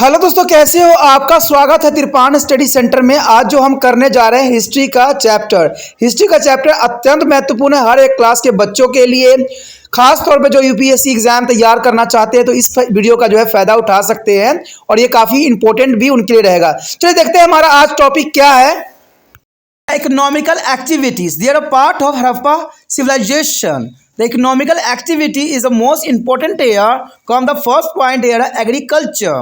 Hello दोस्तों, कैसे हो? आपका स्वागत है तिरपान स्टडी सेंटर में। आज जो हम करने जा रहे हैं हिस्ट्री का चैप्टर अत्यंत महत्वपूर्ण है हर एक क्लास के बच्चों के लिए। खास तौर पे जो यूपीएससी एग्जाम तैयार करना चाहते हैं तो इस वीडियो का जो है फायदा उठा सकते हैं और ये काफी इंपॉर्टेंट भी उनके लिए रहेगा। चलिए देखते हैं हमारा आज टॉपिक क्या है। Economical activities, they are a part of Harappa civilization. The economical activity is the most important here. Come the first point here, agriculture.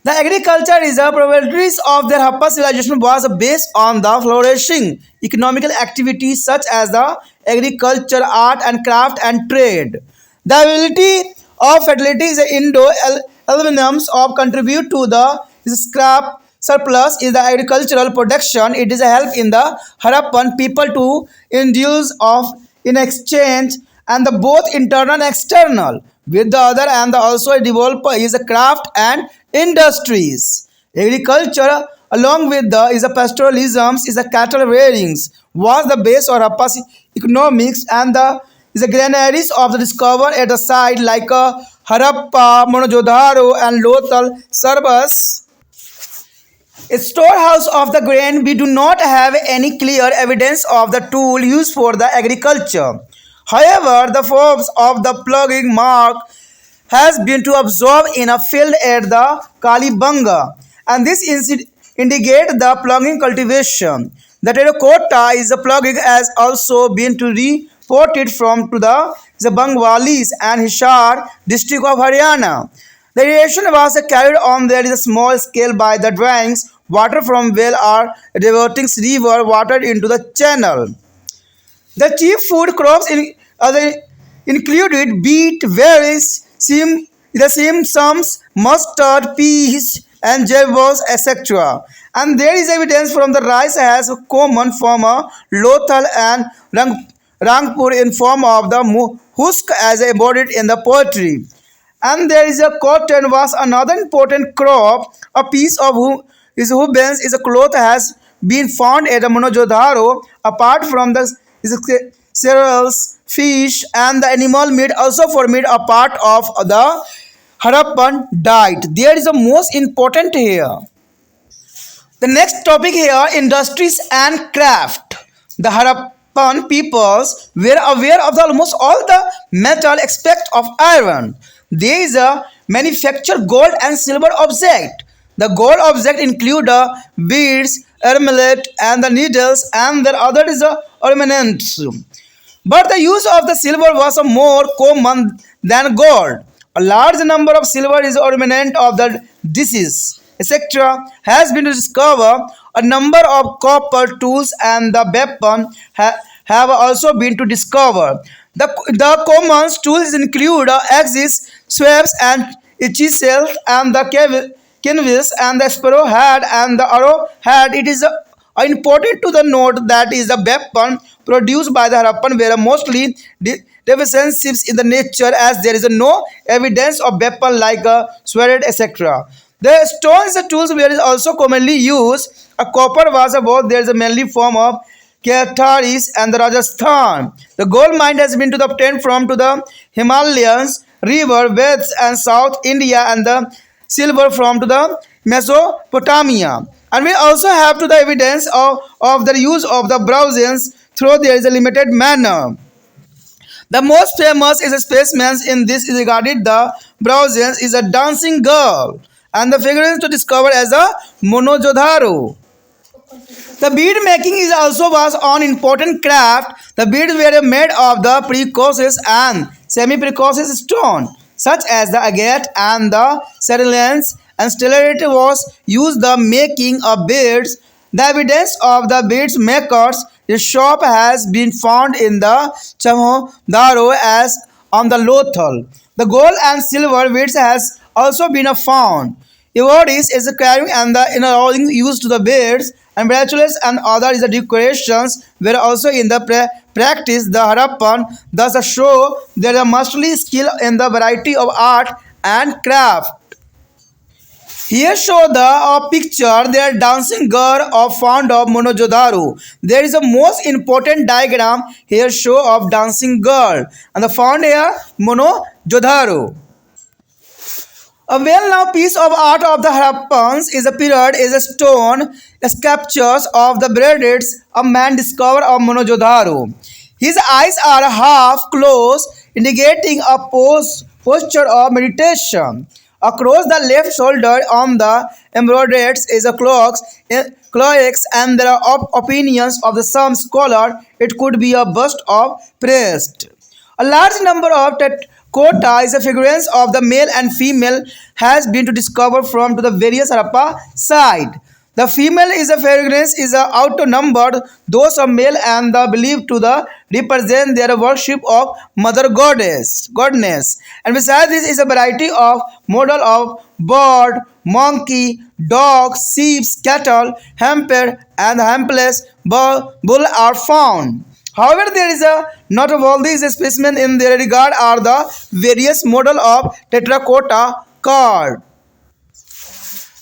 The agriculture is the prevalence of the Harappa civilization was based on the flourishing economical activities such as the agriculture, art and craft and trade. The ability of fertility is Indo-aluminums of contribute to the scrap surplus is the agricultural production. It is a help in the Harappan people to induce of in exchange and the both internal and external. With the other and the also develop is a craft and industries. Agriculture along with the is a pastoralism is a cattle rearings was the base of Harappa's economics and the is a granaries of the discovered at the site like a Harappa, Mohenjo-daro and Lothal serves a storehouse of the grain. We do not have any clear evidence of the tool used for the agriculture. However, the forms of the plugging mark has been to observe in a field at the Kalibanga, and this indicate the plugging cultivation. The terracotta is the plugging has also been to reported from to the Bangwalis and Hisar district of Haryana. The irrigation was carried on there is a small scale by the drawings. Water from well are diverting river water into the channel. The chief food crops included beet, berries, sums, mustard, peas, and jebos, etc. And there is evidence from the rice as common from a Lothal and Rangpur in form of the husk as embodied in the poetry. And there is a cotton was another important crop. A piece of hubens is a cloth has been found at the Mohenjo-daro. Apart from the cereals, fish, and the animal meat also formed a part of the Harappan diet. There is a most important here. The next topic here, industries and craft. The Harappan peoples were aware of almost all the metal except of iron. There is a manufacture gold and silver object. The gold object include beads, amulet, and the needles, and the other is ornaments. But the use of the silver was more common than gold. A large number of silver is ornament of the dishes, etc. has been discovered. A number of copper tools and the weapon have also been to discover. The common tools include axes, sweeps, and chisels, and the canvas, and the sparrow head, and the arrow head. It is important to the note that is the weapon produced by the Harappan were mostly defensive in the nature, as there is no evidence of weapon like a sword, etc. The stones, the tools were also commonly used. A copper was about there is a mainly form of Kataris and the Rajasthan. The gold mine has been to the obtained from to the Himalayas, river beds and South India, and the silver from to the Mesopotamia. And we also have to the evidence of the use of the bronzes through there is a limited manner. The most famous is a specimen in this is regarded the bronzes is a dancing girl, and the figure is to discover as a Mohenjo-daro. The bead making is also was an important craft. The beads were made of the precocious and semi-precocious stone, such as the agate and the ceruleans, and stellarity was used the making of beads. The evidence of the beads makers the shop has been found in the Mohenjo-daro as on the Lothal. The gold and silver beads has also been found. Ivories is the carving and the inner used to the beads, and bracelets and other is the decorations were also in the practice. The Harappan thus show there is masterly skill in the variety of art and craft. Here show the picture there dancing girl of found of Mohenjo-daro. There is a most important diagram here show of dancing girl and the found here Mohenjo-daro. A well-known piece of art of the Harappans is a period is a stone sculptures of the beardeds a man discovered of Mohenjo-daro. His eyes are half closed, indicating a posture of meditation. Across the left shoulder on the embroidered is a cloax, and there are opinions of the some scholar it could be a bust of priest. A large number of terracotta is a figurines of the male and female has been to discover from to the various Harappa site. The female is a fragrance is a outnumbered those of male and the believed to the represent their worship of mother goddess. And besides this is a variety of model of bird, monkey, dog, sheep, cattle, hamper and hampeless bull are found. However, there is a not of all these specimens in their regard are the various model of terracotta card.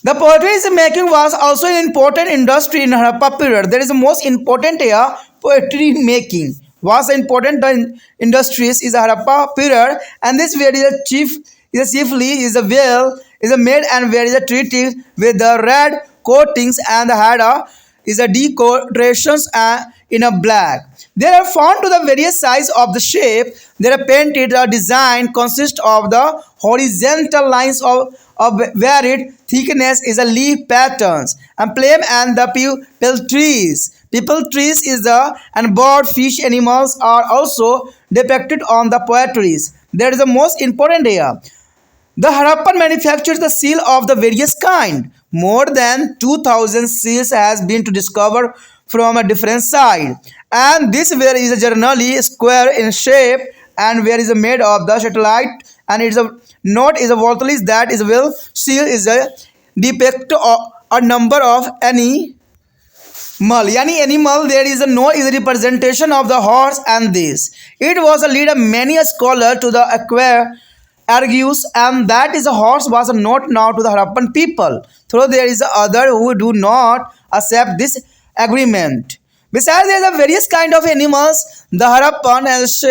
The pottery making was also an important industry in Harappa period. There is the most important here pottery making was an important industries is Harappa period, and this where is a chiefly is a well is a made and where is a treated with the red coatings and had a is a decorations in a black. They are found to the various size of the shape. They are painted. A design consists of the horizontal lines of varied thickness is a leaf patterns and plane and the people trees. People trees is the and bird, fish, animals are also depicted on the poetries. That is the most important here. The Harappan manufactures the seal of the various kind. More than 2000 seals has been to discover from a different side. And this where is generally square in shape and where is made of the satellite and it's a note is a worthless that is well seal is a depict a number of any any animal there is a no is a representation of the horse and this. It was a leader many a scholar to the acquire argues and that is a horse was a not now to the Harappan people. Though there is other who do not accept this agreement. Besides, there are various kind of animals. The Harappan has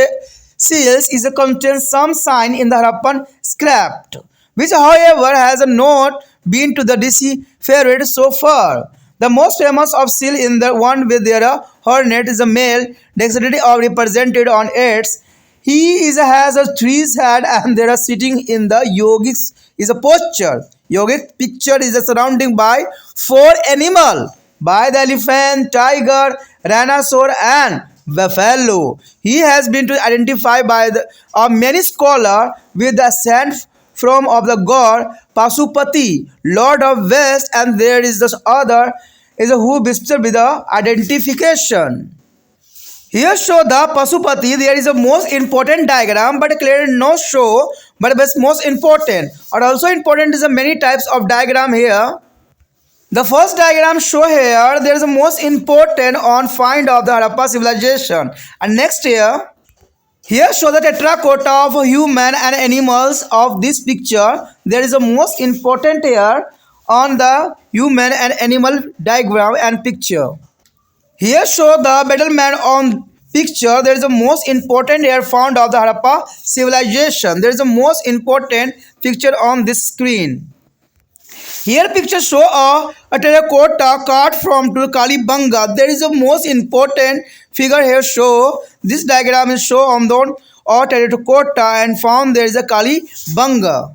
seals is a contain some sign in the Harappan script, which however has not been to the deciphered so far. The most famous of seal in the one with their hornet is a male dexterity or represented on its. He is has a tree's head and they are sitting in the yogic is a posture. Yogic picture is a surrounding by four animal by the elephant, tiger, rhinoceros and buffalo. He has been to identify by the many scholars with the ascent from of the god Pasupati, Lord of West, and there is this other is a who biscuit with the identification. Here show the Pasupati. There is a most important diagram, but clearly no show, but most important. Or also important is a many types of diagram here. The first diagram show here, there is a most important on find of the Harappa civilization. And next here show the terracotta of human and animals of this picture. There is a most important here on the human and animal diagram and picture. Here show the battleman on picture. There is a most important here found of the Harappa civilization. There is a most important picture on this screen. Here picture show a terracotta card from to Kalibanga. There is a most important figure here show. This diagram is show on the terracotta and found there is a Kalibanga.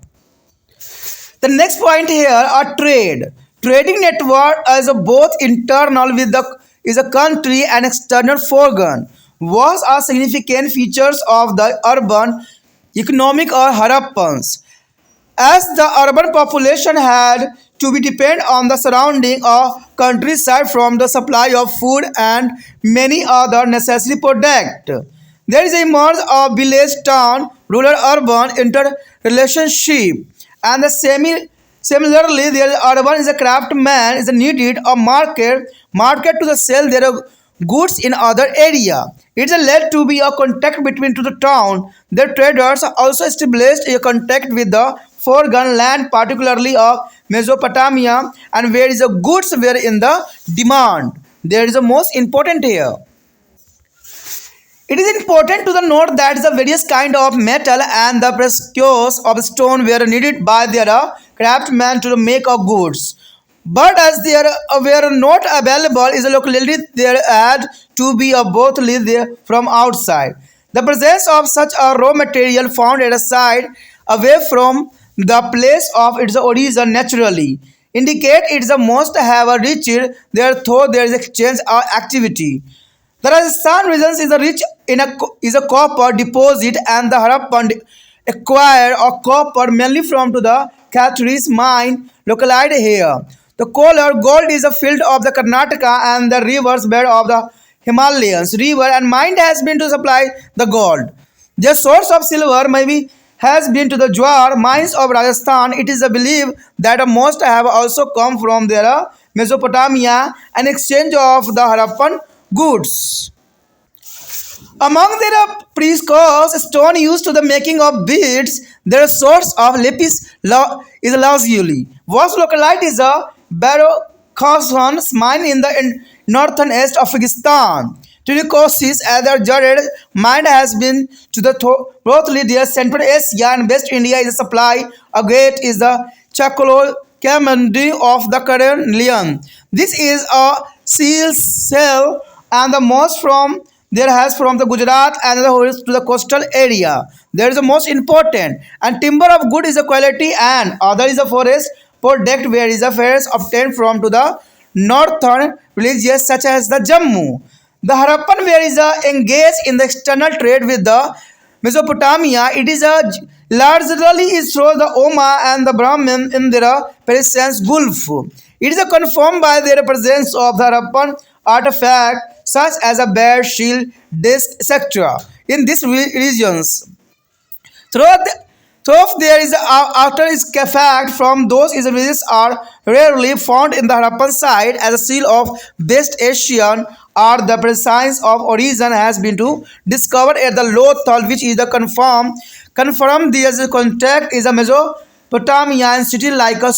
The next point here are trade. Trading network as a both internal with the is a country and external foreign was a significant features of the urban economic or Harappans. As the urban population had to be depend on the surrounding countryside from the supply of food and many other necessary products. There is a merge of village, town, rural, urban interrelationship, and the similarly, there is urban is a craftsman is needed a market to the sell their goods in other area. It is led to be a contact between to the town. The traders also established a contact with the foreign land, particularly of Mesopotamia, and where is the goods were in the demand. There is the most important here. It is important to the note that the various kind of metal and the precious of stone were needed by their craftsmen to make of goods. But as they were not available in the locality, there had to be a both lived there from outside. The presence of such a raw material found at a site away from the place of its origin naturally indicate it must have reached there through there is exchange or activity. The Rajasthan region is rich in is a copper deposit, and the Harappan acquired a copper mainly from to the Khatris mine located here. The Kolar gold is a field of the Karnataka and the rivers bed of the Himalayas river, and mine has been to supply the gold. The source of silver maybe has been to the Jawar mines of Rajasthan. It is believed that most have also come from their Mesopotamia, an exchange of the Harappan goods. Among their precious stone used to the making of beads, their source of lapis is lazuli. Was localized is a Barrow mine in the northern east of Pakistan. Turquoise as a jaded mine has been to the broadly their Central Asia and West India is a supply. A great is the Chacolo Camandi of the Carnelian. This is a seal cell and the most from there has from the Gujarat and the whole to the coastal area. There is the most important and timber of good is a quality and other is a forest product where is a forest obtained from to the northern villages such as the Jammu. The Harappan where is engaged in the external trade with the Mesopotamia. It is a largely is through the Oma and the Brahmin in their Persian Gulf. It is confirmed by their presence of the Harappan artifact such as a bear shield, disc, etc. in these regions. Though, though there is after is fact from those villages are rarely found in the Harappan site as a seal of West Asian or the presence of origin has been to discovered at the Lothal, which is the confirmed the contact is a Mesopotamian city like a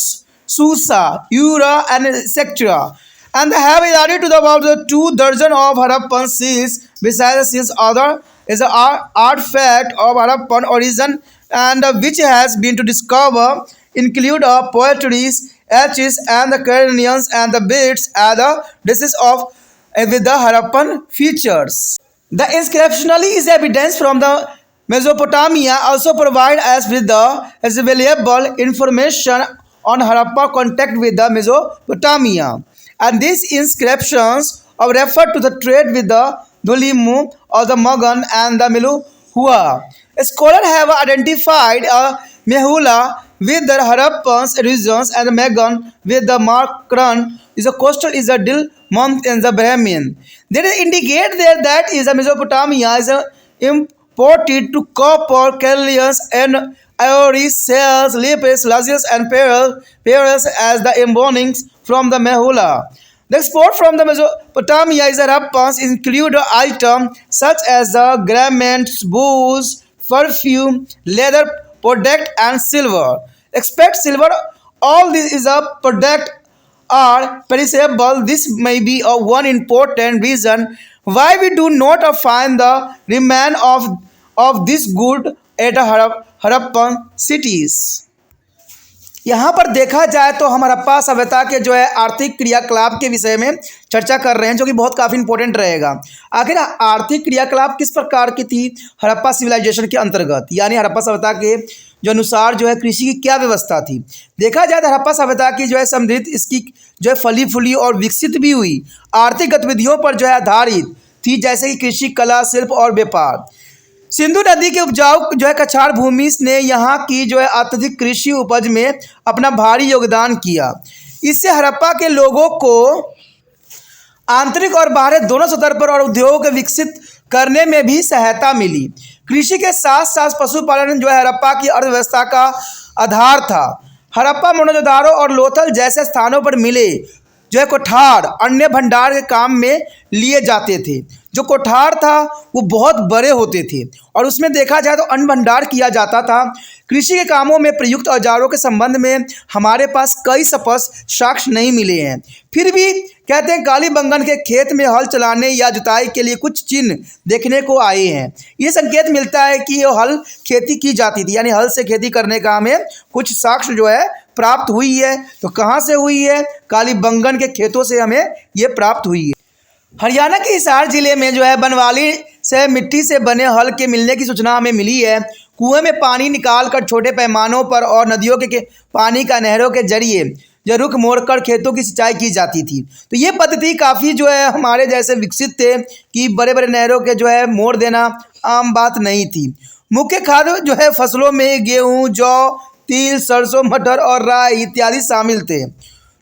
Susa, Ura, and etc. And they have added to the about the 2 dozen of Harappan seals. Besides the seals, other is an artifact of Harappan origin and which has been to discover include poetries, etches, and the craniums and the beads and the dishes of with the Harappan features. The inscriptionally is evidence from the Mesopotamia also provide us with the as valuable information on Harappa contact with the Mesopotamia. And these inscriptions are referred to the trade with the Dulimu or the Magan and the Meluhua. Scholars have identified a Mehula with the Harappan's regions and the Magan with the Markran is a coastal is a Dil month in the Brahmin. They indicate there that is a Mesopotamia is a imported to copper, Callians and ivory, cells, lapis, lazuli and pearls as the embonings from the Mehula. The export from the Mesopotamia is the Harappans include items such as the garments, booze, perfume, leather product and silver. Expect silver, all this is a product are perishable. This may be a one important reason why we do not find the remain of this good at Harappan cities. यहाँ पर देखा जाए तो हम हड़प्पा सभ्यता के जो है आर्थिक क्रियाकलाप के विषय में चर्चा कर रहे हैं, जो कि बहुत काफ़ी इंपॉर्टेंट रहेगा। आखिर आर्थिक क्रियाकलाप किस प्रकार की थी हड़प्पा सिविलाइजेशन के अंतर्गत, यानी हड़प्पा सभ्यता के जो अनुसार जो है कृषि की क्या व्यवस्था थी। देखा जाए तो हड़प्पा सभ्यता की जो है समृद्ध इसकी जो है फली फूली और विकसित भी हुई आर्थिक गतिविधियों पर जो है आधारित थी, जैसे कि कृषि, कला, शिल्प और व्यापार। सिंधु नदी के उपजाऊ जो है कछाड़ भूमि ने यहाँ की जो है अत्यधिक कृषि उपज में अपना भारी योगदान किया। इससे हड़प्पा के लोगों को आंतरिक और बाहरी दोनों स्तर पर और उद्योग को विकसित करने में भी सहायता मिली। कृषि के साथ साथ पशुपालन जो है हड़प्पा की अर्थव्यवस्था का आधार था। हड़प्पा मोहनजोदड़ो और लोथल जैसे स्थानों पर मिले जो है कोठार अन्य भंडार के काम में लिए जाते थे। जो कोठार था वो बहुत बड़े होते थे और उसमें देखा जाए तो अन्न भंडार किया जाता था। कृषि के कामों में प्रयुक्त औजारों के संबंध में हमारे पास कई स्पष्ट साक्ष्य नहीं मिले हैं, फिर भी कहते हैं कालीबंगन के खेत में हल चलाने या जुताई के लिए कुछ चिन्ह देखने को आए हैं। ये संकेत मिलता है कि ये हल खेती की जाती थी, यानी हल से खेती करने का हमें कुछ साक्ष्य जो है प्राप्त हुई है। तो कहाँ से हुई है? कालीबंगन के खेतों से हमें ये प्राप्त हुई है। हरियाणा के हिसार जिले में जो है बनवाली से मिट्टी से बने हल के मिलने की सूचना हमें मिली है। कुएं में पानी निकालकर छोटे पैमानों पर और नदियों के पानी का नहरों के जरिए जो रुख मोड़कर खेतों की सिंचाई की जाती थी। तो ये पद्धति काफ़ी जो है हमारे जैसे विकसित थे कि बड़े बड़े नहरों के जो है मोड़ देना आम बात नहीं थी। मुख्य खाद्य जो है फसलों में गेहूँ, जौ, तिल, सरसों, मटर और राई इत्यादि शामिल थे।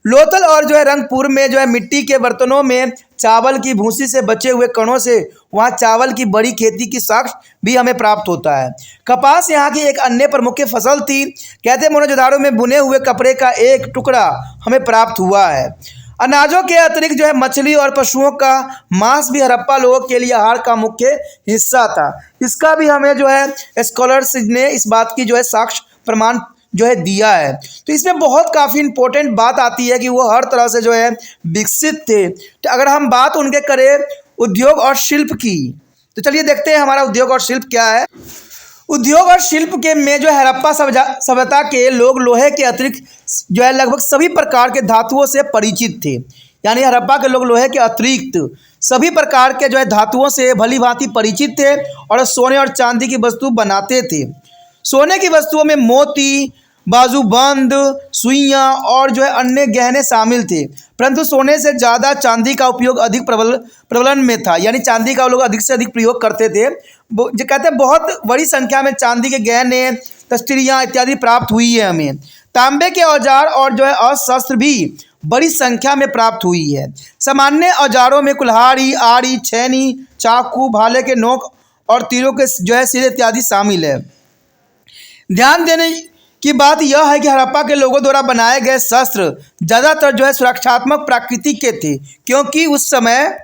लोथल और जो है रंगपुर में जो है मिट्टी के बर्तनों में चावल की भूसी से बचे हुए कणों से वहाँ चावल की बड़ी खेती की साक्ष्य भी हमें प्राप्त होता है। कपास यहाँ की एक अन्य प्रमुख फसल थी। कहते मोहनजोदड़ो में बुने हुए कपड़े का एक टुकड़ा हमें प्राप्त हुआ है। अनाजों के अतिरिक्त जो है मछली और पशुओं का मांस भी हड़प्पा लोगों के लिए आहार का मुख्य हिस्सा था। इसका भी हमें जो है स्कॉलर्स ने इस बात की जो है साक्ष्य प्रमाण जो है दिया है। तो इसमें बहुत काफ़ी इंपॉर्टेंट बात आती है कि वो हर तरह से जो है विकसित थे। तो अगर हम बात उनके करें उद्योग और शिल्प की, तो चलिए देखते हैं हमारा उद्योग और शिल्प क्या है। उद्योग और शिल्प के में जो है हड़प्पा सभ्यता के लोग लोहे के अतिरिक्त जो है लगभग सभी प्रकार के धातुओं से परिचित थे। यानी हड़प्पा के लोग लोहे के अतिरिक्त सभी प्रकार के जो है धातुओं से भली भांति परिचित थे और सोने और चांदी की वस्तु बनाते थे। सोने की वस्तुओं में मोती, बाजूबंद, सुइयां और जो है अन्य गहने शामिल थे, परंतु सोने से ज़्यादा चांदी का उपयोग अधिक प्रबलन में था। यानी चांदी का लोग अधिक से अधिक प्रयोग करते थे। जो कहते हैं बहुत बड़ी संख्या में चांदी के गहने, तस्तिरियाँ इत्यादि प्राप्त हुई है हमें। तांबे के औजार और जो है अस्त्र भी बड़ी संख्या में प्राप्त हुई है। सामान्य औजारों में कुल्हाड़ी, आरी, छेनी, चाकू, भाले के नोक और तीरों के जो है सिरे इत्यादि शामिल है। ध्यान देने की बात यह है कि हड़प्पा के लोगों द्वारा बनाए गए शस्त्र ज़्यादातर जो है सुरक्षात्मक प्रकृति के थे, क्योंकि उस समय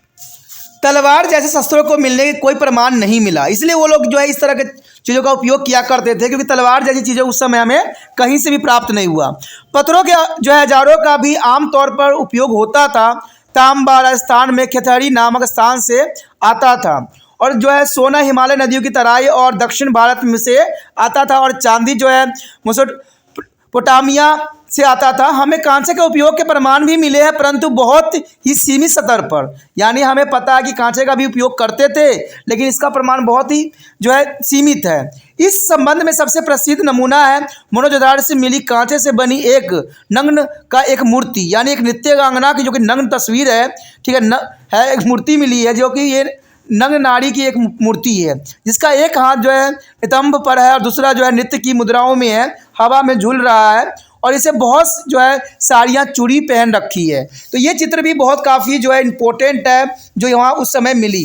तलवार जैसे शस्त्रों को मिलने के कोई प्रमाण नहीं मिला। इसलिए वो लोग जो है इस तरह के चीज़ों का उपयोग किया करते थे, क्योंकि तलवार जैसी चीज़ें उस समय हमें कहीं से भी प्राप्त नहीं हुआ। पत्थरों के जो है औजारों का भी आमतौर पर उपयोग होता था। तांबा राजस्थान में खेतहरी नामक स्थान से आता था और जो है सोना हिमालय नदियों की तराई और दक्षिण भारत में से आता था और चांदी जो है मेसोपोटामिया से आता था। हमें कांसे के उपयोग के प्रमाण भी मिले हैं, परंतु बहुत ही सीमित स्तर पर। यानी हमें पता है कि कांचे का भी उपयोग करते थे, लेकिन इसका प्रमाण बहुत ही जो है सीमित है। इस संबंध में सबसे प्रसिद्ध नमूना है मोहनजोदड़ो से मिली कांचे से बनी एक नग्न का एक मूर्ति, यानी एक नृत्यांगना की जो कि नग्न तस्वीर है, ठीक है, एक मूर्ति मिली है जो कि ये नग्न नारी की एक मूर्ति है, जिसका एक हाथ जो है नितंब पर है और दूसरा जो है नृत्य की मुद्राओं में है, हवा में झूल रहा है और इसे बहुत जो है साड़ियाँ चूड़ी पहन रखी है। तो ये चित्र भी बहुत काफ़ी जो है इम्पोर्टेंट है जो यहाँ उस समय मिली।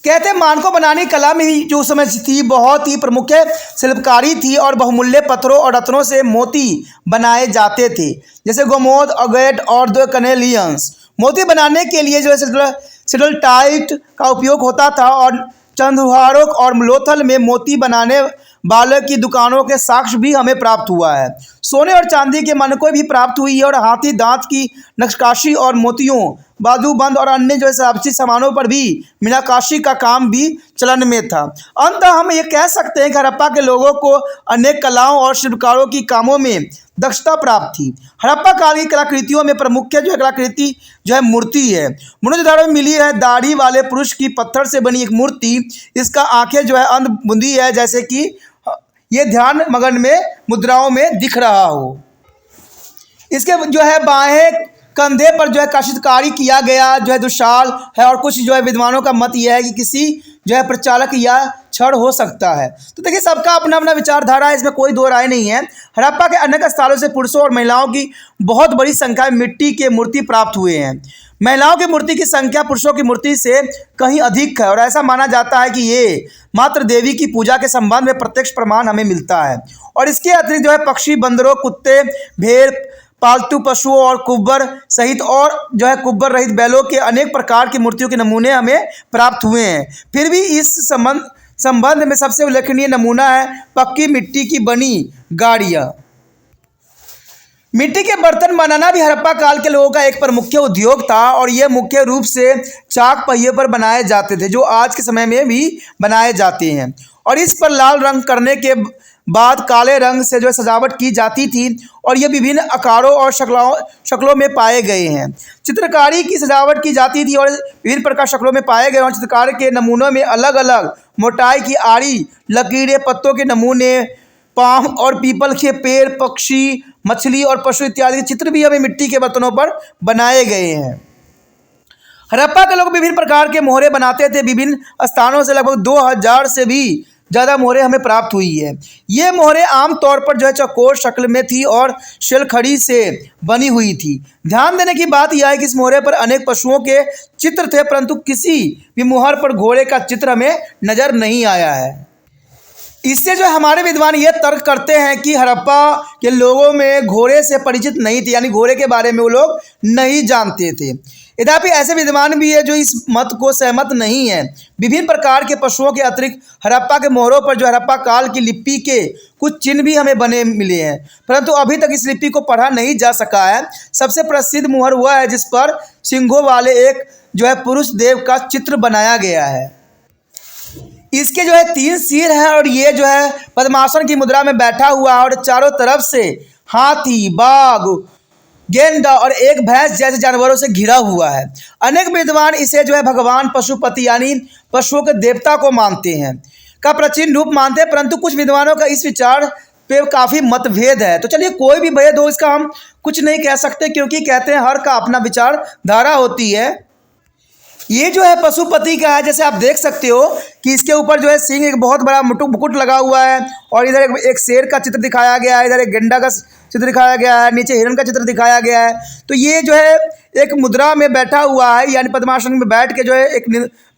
कहते हैं मानकों बनाने की कला में ही जो उस समय थी बहुत ही प्रमुख शिल्पकारी थी और बहुमूल्य पत्थरों और रत्नों से मोती बनाए जाते थे, जैसे गोमोद, अगेट और दो कनेलियंस। मोती बनाने के लिए जो है सिडलटाइट का उपयोग होता था और चंद्रहारों और लोथल में मोती बनाने वाले की दुकानों के साक्ष्य भी हमें प्राप्त हुआ है। सोने और चांदी के मानकों भी प्राप्त हुई है और हाथी दांत की नक्काशी और मोतियों, बाजूबंद और अन्य जो है सजावटी सामानों पर भी मीनाकाशी का काम भी चलन में था। अंततः हम ये कह सकते हैं कि हड़प्पा के लोगों को अनेक कलाओं और शिल्पकारों की कामों में दक्षता प्राप्त थी। हड़प्पा काल की कलाकृतियों में प्रमुख जो है कलाकृति जो है मूर्ति है। मोहनजोदड़ो में मिली है दाढ़ी वाले पुरुष की पत्थर से बनी एक मूर्ति। इसका आंखें जो है अंध बुंदी है, जैसे कि ये ध्यान मगन में मुद्राओं में दिख रहा हो। इसके जो है बाएं कंधे पर जो है काशितकारी किया गया जो है दुशाल है और कुछ जो है विद्वानों का मत यह है कि किसी जो है प्रचालक या छड़ हो सकता है। तो देखिए सबका अपना अपना विचारधारा है, इसमें कोई दो राय नहीं है। हड़प्पा के अनेक स्थलों से पुरुषों और महिलाओं की बहुत बड़ी संख्या में मिट्टी के मूर्ति प्राप्त हुए हैं। महिलाओं की मूर्ति की संख्या पुरुषों की मूर्ति से कहीं अधिक है और ऐसा माना जाता है कि ये मात्र देवी की पूजा के संबंध में प्रत्यक्ष प्रमाण हमें मिलता है। और इसके अतिरिक्त जो है पक्षी, बंदरों, कुत्ते, भेड़, पालतू पशुओं और कुब्बर सहित और जो है कुब्बर रहित बैलों के अनेक प्रकार की मूर्तियों के नमूने हमें प्राप्त हुए हैं। फिर भी इस संबंध में सबसे उल्लेखनीय नमूना है पक्की मिट्टी की बनी गाड़ियाँ। मिट्टी के बर्तन बनाना भी हड़प्पा काल के लोगों का एक प्रमुख उद्योग था और ये मुख्य रूप से चाक पहिए पर बनाए जाते थे, जो आज के समय में भी बनाए जाते हैं। और इस पर लाल रंग करने के बाद काले रंग से जो है सजावट की जाती थी और ये विभिन्न आकारों और शक्लों में पाए गए हैं। चित्रकारी की सजावट की जाती थी और विभिन्न प्रकार शक्लों में पाए गए और चित्रकार के नमूनों में अलग अलग मोटाई की आड़ी, लकीरें, पत्तों के नमूने, पाम और पीपल के पेड़, पक्षी, मछली और पशु इत्यादि के चित्र भी हमें मिट्टी के बर्तनों पर बनाए गए हैं। हड़प्पा के लोग विभिन्न प्रकार के मोहरे बनाते थे। विभिन्न स्थानों से लगभग 2000 से भी ज़्यादा मोहरे हमें प्राप्त हुई है। ये मोहरे आमतौर पर जो है चौकोर शक्ल में थी और शेलखड़ी से बनी हुई थी। ध्यान देने की बात यह है कि इस मोहरे पर अनेक पशुओं के चित्र थे, परंतु किसी भी मोहर पर घोड़े का चित्र हमें नज़र नहीं आया है। इससे जो हमारे विद्वान ये तर्क करते हैं कि हड़प्पा के लोगों में घोड़े से परिचित नहीं थे, यानी घोड़े के बारे में वो लोग नहीं जानते थे। यद्यपि ऐसे विद्वान भी है जो इस मत को सहमत नहीं है। विभिन्न प्रकार के पशुओं के अतिरिक्त हड़प्पा के मोहरों पर जो हड़प्पा काल की लिपि के कुछ चिन्ह भी हमें बने मिले हैं, परंतु अभी तक इस लिपि को पढ़ा नहीं जा सका है। सबसे प्रसिद्ध मोहर हुआ है जिस पर सिंघों वाले एक जो है पुरुष देव का चित्र बनाया गया है। इसके जो है 3 सिर हैं और ये जो है पद्मासन की मुद्रा में बैठा हुआ है और चारों तरफ से हाथी, बाघ, गेंडा और एक भैंस जैसे जानवरों से घिरा हुआ है। अनेक विद्वान इसे जो है भगवान पशुपति यानी पशुओं के देवता को मानते हैं, का प्राचीन रूप मानते हैं, परंतु कुछ विद्वानों का इस विचार पे काफ़ी मतभेद है। तो चलिए, कोई भी भेद हो इसका हम कुछ नहीं कह सकते, क्योंकि कहते हैं हर का अपना विचारधारा होती है। ये जो है पशुपति का है, जैसे आप देख सकते हो कि इसके ऊपर जो है सिंह, एक बहुत बड़ा मुकुट लगा हुआ है और इधर एक शेर का चित्र दिखाया गया है, इधर एक गेंडा का चित्र दिखाया गया है, नीचे हिरण का चित्र दिखाया गया है। तो ये जो है एक मुद्रा में बैठा हुआ है, यानी पद्मासन में बैठ के जो है एक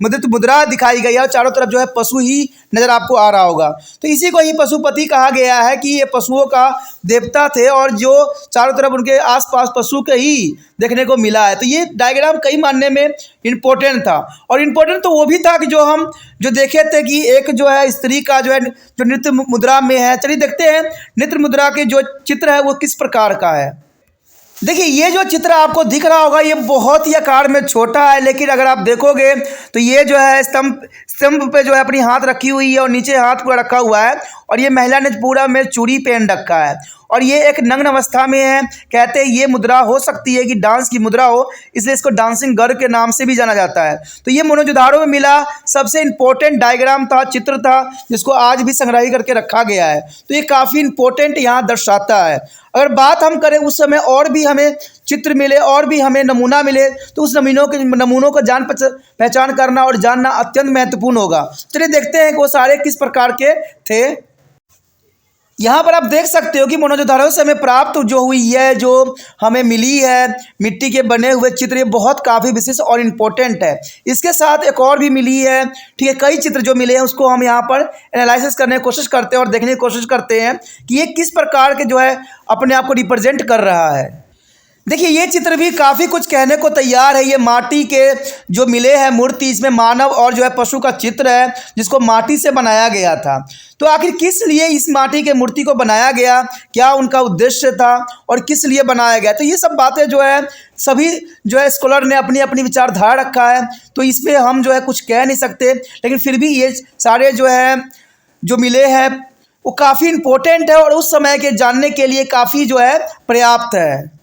मुद्रित मुद्रा दिखाई गई है और चारों तरफ जो है पशु ही नज़र आपको आ रहा होगा। तो इसी को ही पशुपति कहा गया है कि ये पशुओं का देवता थे और जो चारों तरफ उनके आसपास पशु के ही देखने को मिला है। तो ये डायग्राम कई मानने में इम्पोर्टेंट था और इम्पोर्टेंट तो वो भी था कि जो हम जो देखे थे कि एक जो है स्त्री का जो है जो नृत्य मुद्रा में है। चलिए देखते हैं नृत्य मुद्रा के जो चित्र है वो किस प्रकार का है। देखिए, ये जो चित्र आपको दिख रहा होगा ये बहुत ही आकार में छोटा है, लेकिन अगर आप देखोगे तो ये जो है स्तंभ पे जो है अपनी हाथ रखी हुई है और नीचे हाथ पूरा रखा हुआ है और ये महिला ने पूरा में चूड़ी पहन रखा है और ये एक नग्न अवस्था में है। कहते हैं ये मुद्रा हो सकती है कि डांस की मुद्रा हो, इसलिए इसको डांसिंग गर्ल के नाम से भी जाना जाता है। तो ये मोहनजोदड़ो में मिला सबसे इम्पोर्टेंट डायग्राम था, चित्र था, जिसको आज भी संग्रही करके रखा गया है। तो ये काफ़ी इम्पोर्टेंट यहाँ दर्शाता है। अगर बात हम करें उस समय और भी हमें चित्र मिले और भी हमें नमूना मिले तो उस नमूनों को पहचान करना और जानना अत्यंत महत्वपूर्ण होगा। चलिए देखते हैं कि वो सारे किस प्रकार के थे। यहाँ पर आप देख सकते हो कि मोहनजोदड़ो से हमें प्राप्त जो हुई है, जो हमें मिली है मिट्टी के बने हुए चित्र, ये बहुत काफ़ी विशेष और इम्पोर्टेंट है। इसके साथ एक और भी मिली है, ठीक है, कई चित्र जो मिले हैं उसको हम यहाँ पर एनालिसिस करने की कोशिश करते हैं और देखने की कोशिश करते हैं कि ये किस प्रकार के जो है अपने आप को रिप्रेजेंट कर रहा है। देखिए, ये चित्र भी काफ़ी कुछ कहने को तैयार है। ये माटी के जो मिले हैं मूर्ति, इसमें मानव और जो है पशु का चित्र है जिसको माटी से बनाया गया था। तो आखिर किस लिए इस माटी के मूर्ति को बनाया गया, क्या उनका उद्देश्य था और किस लिए बनाया गया, तो ये सब बातें जो है सभी जो है स्कॉलर ने अपनी अपनी विचारधारा रखा है। तो इसमें हम जो है कुछ कह नहीं सकते, लेकिन फिर भी ये सारे जो है जो मिले हैं वो काफ़ी इम्पोर्टेंट है और उस समय के जानने के लिए काफ़ी जो है पर्याप्त है।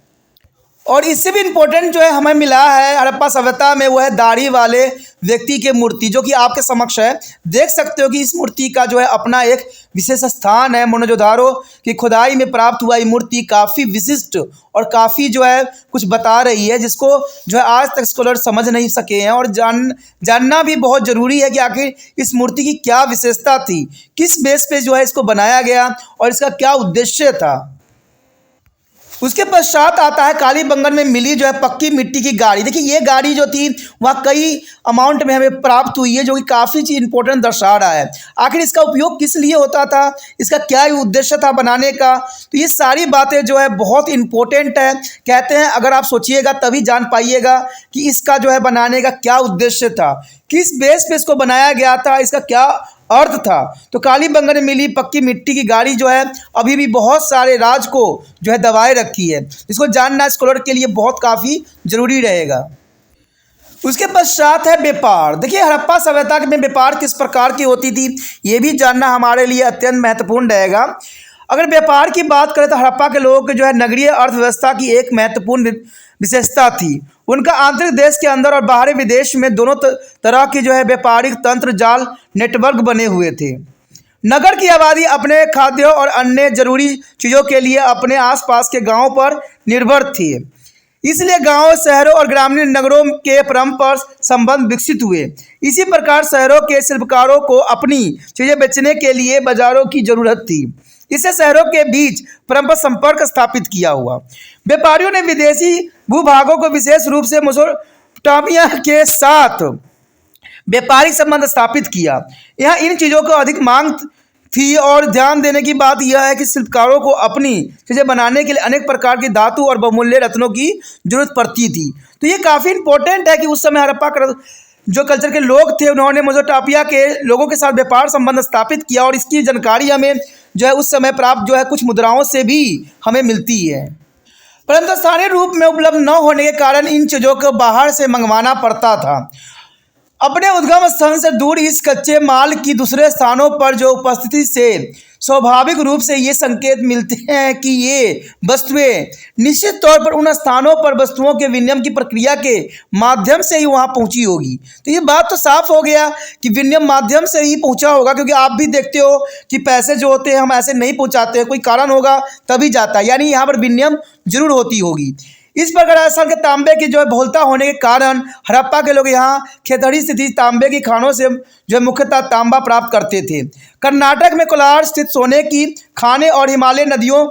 और इससे भी इम्पोर्टेंट जो है हमें मिला है हड़प्पा सभ्यता में, वो है दाढ़ी वाले व्यक्ति की मूर्ति, जो कि आपके समक्ष है। देख सकते हो कि इस मूर्ति का जो है अपना एक विशेष स्थान है। मोहनजोदड़ो की खुदाई में प्राप्त हुआ ये मूर्ति काफ़ी विशिष्ट और काफ़ी जो है कुछ बता रही है, जिसको जो है आज तक स्कॉलर समझ नहीं सके हैं और जानना भी बहुत ज़रूरी है कि आखिर इस मूर्ति की क्या विशेषता थी, किस बेस पे जो है इसको बनाया गया और इसका क्या उद्देश्य था। उसके पश्चात आता है कालीबंगन में मिली जो है पक्की मिट्टी की गाड़ी। देखिए, ये गाड़ी जो थी वह कई अमाउंट में हमें प्राप्त हुई है, जो कि काफ़ी चीज़ इंपॉर्टेंट दर्शा रहा है। आखिर इसका उपयोग किस लिए होता था, इसका क्या उद्देश्य था बनाने का, तो ये सारी बातें जो है बहुत इम्पोर्टेंट है। कहते हैं अगर आप सोचिएगा तभी जान पाइएगा कि इसका जो है बनाने का क्या उद्देश्य था, किस बेस पे इसको बनाया गया था, इसका क्या अर्थ था। तो कालीबंगन में मिली पक्की मिट्टी की गाड़ी जो है अभी भी बहुत सारे राज को जो है दबाए रखी है। इसको जानना स्कॉलर के लिए बहुत काफ़ी जरूरी रहेगा। उसके पश्चात है व्यापार। देखिए हड़प्पा सभ्यता में व्यापार किस प्रकार की होती थी, ये भी जानना हमारे लिए अत्यंत महत्वपूर्ण रहेगा। अगर व्यापार की बात करें तो हड़प्पा के लोगों की जो है नगरीय अर्थव्यवस्था की एक महत्वपूर्ण विशेषता थी। उनका आंतरिक देश के अंदर और बाहरी विदेश में दोनों तरह की जो है व्यापारिक तंत्र जाल नेटवर्क बने हुए थे। नगर की आबादी अपने खाद्यों और अन्य जरूरी चीज़ों के लिए अपने आसपास के गांवों पर निर्भर थी। इसलिए गांवों, शहरों और ग्रामीण नगरों के परस्पर संबंध विकसित हुए। इसी प्रकार शहरों के शिल्पकारों को अपनी चीज़ें बेचने के लिए बाजारों की जरूरत थी। इससे शहरों के बीच परस्पर संपर्क स्थापित किया हुआ। व्यापारियों ने विदेशी भूभागों को विशेष रूप से मेसोपोटामिया के साथ व्यापारिक संबंध स्थापित किया। यहाँ इन चीज़ों को अधिक मांग थी और ध्यान देने की बात यह है कि शिल्पकारों को अपनी चीज़ें बनाने के लिए अनेक प्रकार की धातु और बहुमूल्य रत्नों की जरूरत पड़ती थी। तो ये काफ़ी इंपॉर्टेंट है कि उस समय हड़प्पा जो कल्चर के लोग थे उन्होंने मेसोपोटामिया के लोगों के साथ व्यापार संबंध स्थापित किया और इसकी जानकारी हमें जो है उस समय प्राप्त जो है कुछ मुद्राओं से भी हमें मिलती है। परंतु स्थानीय रूप में उपलब्ध न होने के कारण इन चीज़ों को बाहर से मंगवाना पड़ता था। अपने उद्गम स्थान से दूर इस कच्चे माल की दूसरे स्थानों पर जो उपस्थिति से स्वाभाविक रूप से ये संकेत मिलते हैं कि ये वस्तुएं निश्चित तौर पर उन स्थानों पर वस्तुओं के विनिमय की प्रक्रिया के माध्यम से ही वहाँ पहुँची होगी। तो ये बात तो साफ हो गया कि विनिमय माध्यम से ही पहुँचा होगा, क्योंकि आप भी देखते हो कि पैसे जो होते हैं हम ऐसे नहीं पहुँचाते हैं, कोई कारण होगा तभी जाता है, यानी यहाँ पर विनिमय जरूर होती होगी। इस प्रकार राजस्थान के तांबे की जो है बहुलता होने के कारण हड़प्पा के लोग यहाँ खेतड़ी स्थित तांबे की खानों से जो है मुख्यतः तांबा प्राप्त करते थे। कर्नाटक में कोलार स्थित सोने की खानें और हिमालय नदियों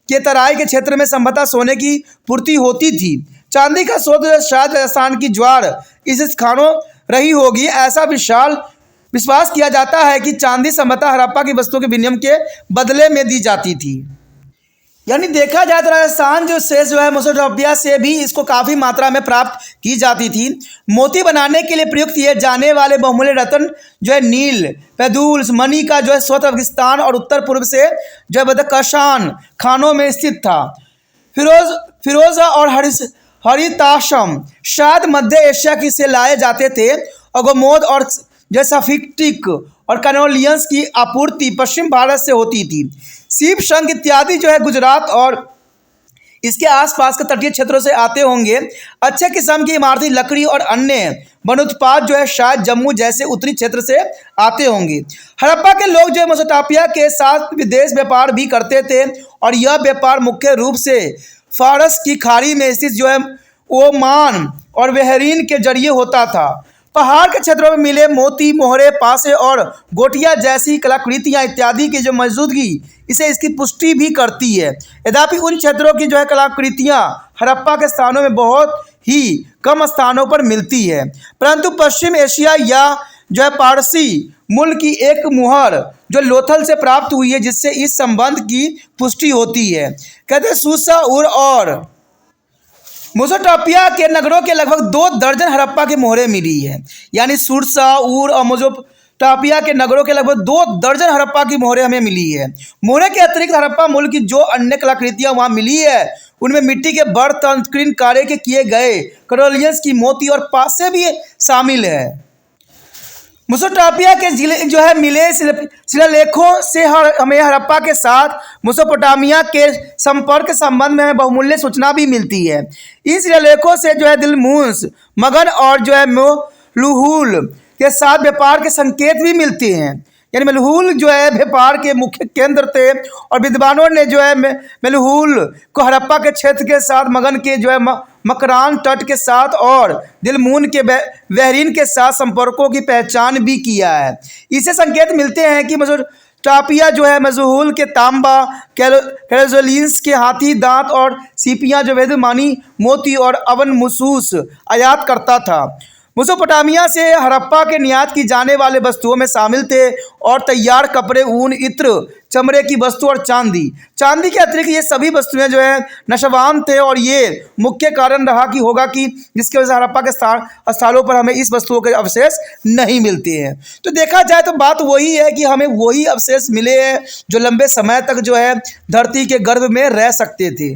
के तराई के क्षेत्र में संभवतः सोने की पूर्ति होती थी। चांदी का शोध शायद राजस्थान की ज्वार इस खानों रही होगी। ऐसा विश्वास किया जाता है कि चांदी संभवतः हड़प्पा की वस्तुओं के विनिमय के बदले में दी जाती थी। यानी देखा जाए तो राजस्थान जो शेष जो है मेसोपोटामिया से भी इसको काफ़ी मात्रा में प्राप्त की जाती थी। मोती बनाने के लिए प्रयुक्त किए जाने वाले बहुमूल्य रत्न जो है नील, पैदुल, मणि का जो है स्रोत अफगानिस्तान और उत्तर पूर्व से जो है बदख्शान खानों में स्थित था। फिरोजा और हरिताशम शायद मध्य एशिया की से लाए जाते थे। अगोमोद और जो सफिक्टिक और कैनोलियंस की आपूर्ति पश्चिम भारत से होती थी। सीप, शंख इत्यादि जो है गुजरात और इसके आसपास के तटीय क्षेत्रों से आते होंगे। अच्छे किस्म की इमारती लकड़ी और अन्य वन उत्पाद जो है शायद जम्मू जैसे उत्तरी क्षेत्र से आते होंगे। हड़प्पा के लोग जो है मेसोपोटामिया के साथ विदेश व्यापार भी करते थे और यह व्यापार मुख्य रूप से फारस की खाड़ी में स्थित जो है ओमान और बहरीन के जरिए होता था। पहाड़ के क्षेत्रों में मिले मोती, मोहरे, पासे और गोटियां जैसी कलाकृतियां इत्यादि की जो मौजूदगी इसे इसकी पुष्टि भी करती है। यद्यपि उन क्षेत्रों की जो है कलाकृतियां हड़प्पा के स्थानों में बहुत ही कम स्थानों पर मिलती है, परंतु पश्चिम एशिया या जो है पारसी मूल की एक मुहर जो लोथल से प्राप्त हुई है, जिससे इस संबंध की पुष्टि होती है। कहते हैं सूसा, उर और मेसोपोटामिया के नगरों के लगभग 2 दर्जन हड़प्पा की मोहरें मिली है। यानी सुरसा, ऊर और मेसोपोटामिया के नगरों के लगभग 2 दर्जन हड़प्पा की मोहरें हमें मिली है। मोहरे के अतिरिक्त हड़प्पा मूल की जो अन्य कलाकृतियां वहां मिली है उनमें मिट्टी के बर्तन, स्क्रीन कार्य के किए गए कैरोलियंस की मोती और पासे भी शामिल है। मेसोपोटामिया के जो है मिले शिलालेखों से हमें हड़प्पा के साथ मेसोपोटामिया के संपर्क संबंध में हमें बहुमूल्य सूचना भी मिलती है। इन शिलालेखों से जो है दिलमूस, मगन और जो है मेलुहूल के साथ व्यापार के संकेत भी मिलते हैं। यानी मेलुहूल जो है व्यापार के मुख्य केंद्र थे और विद्वानों ने जो है मेलुहूल को हड़प्पा के क्षेत्र के साथ, मगन के जो है मकरान तट के साथ और दिलमून के बहरीन के साथ संपर्कों की पहचान भी किया है। इससे संकेत मिलते हैं कि मेसोपोटामिया जो है मेलुहूल के तांबा, कैरोलियंस के हाथी दांत और सीपियाँ जो वेदमानी मोती और अवन महसूस आयात करता था। मेसोपोटामिया से हड़प्पा के निर्यात की जाने वाले वस्तुओं में शामिल थे और तैयार कपड़े, ऊन, इत्र, चमड़े की वस्तु और चांदी। चांदी के अतिरिक्त ये सभी वस्तुएं जो है नशवान थे और ये मुख्य कारण रहा कि होगा कि जिसकी वजह से हड़प्पा के स्थलों पर हमें इस वस्तुओं के अवशेष नहीं मिलते हैं। तो देखा जाए तो बात वही है कि हमें वही अवशेष मिले हैं जो लंबे समय तक जो है धरती के गर्भ में रह सकते थे।